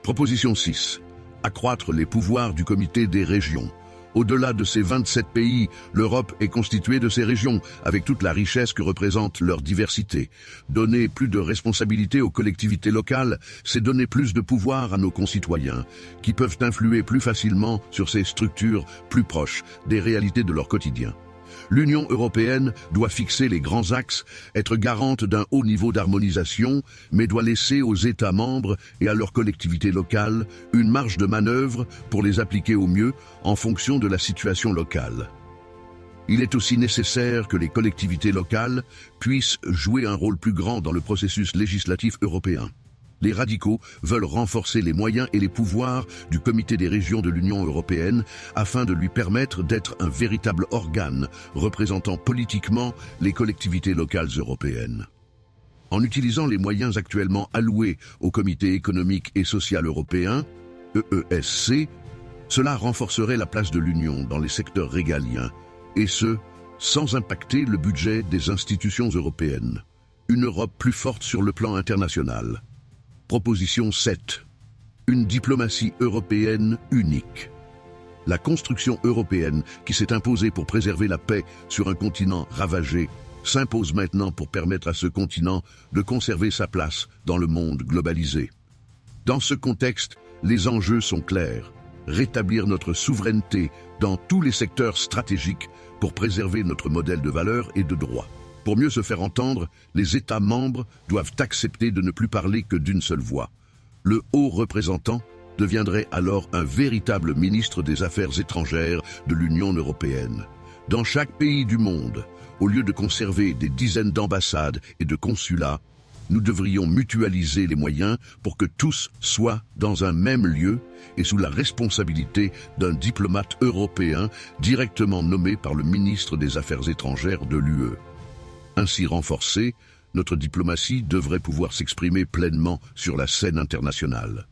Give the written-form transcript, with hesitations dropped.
Proposition 6. Accroître les pouvoirs du Comité des régions. Au-delà de ces 27 pays, l'Europe est constituée de ces régions, avec toute la richesse que représente leur diversité. Donner plus de responsabilités aux collectivités locales, c'est donner plus de pouvoir à nos concitoyens, qui peuvent influer plus facilement sur ces structures plus proches des réalités de leur quotidien. L'Union européenne doit fixer les grands axes, être garante d'un haut niveau d'harmonisation, mais doit laisser aux États membres et à leurs collectivités locales une marge de manœuvre pour les appliquer au mieux en fonction de la situation locale. Il est aussi nécessaire que les collectivités locales puissent jouer un rôle plus grand dans le processus législatif européen. Les radicaux veulent renforcer les moyens et les pouvoirs du Comité des régions de l'Union européenne afin de lui permettre d'être un véritable organe représentant politiquement les collectivités locales européennes. En utilisant les moyens actuellement alloués au Comité économique et social européen, EESC, cela renforcerait la place de l'Union dans les secteurs régaliens, et ce, sans impacter le budget des institutions européennes. Une Europe plus forte sur le plan international. Proposition 7. Une diplomatie européenne unique. La construction européenne qui s'est imposée pour préserver la paix sur un continent ravagé s'impose maintenant pour permettre à ce continent de conserver sa place dans le monde globalisé. Dans ce contexte, les enjeux sont clairs. Rétablir notre souveraineté dans tous les secteurs stratégiques pour préserver notre modèle de valeurs et de droits. Pour mieux se faire entendre, les États membres doivent accepter de ne plus parler que d'une seule voix. Le haut représentant deviendrait alors un véritable ministre des Affaires étrangères de l'Union européenne. Dans chaque pays du monde, au lieu de conserver des dizaines d'ambassades et de consulats, nous devrions mutualiser les moyens pour que tous soient dans un même lieu et sous la responsabilité d'un diplomate européen directement nommé par le ministre des Affaires étrangères de l'UE. Ainsi renforcée, notre diplomatie devrait pouvoir s'exprimer pleinement sur la scène internationale.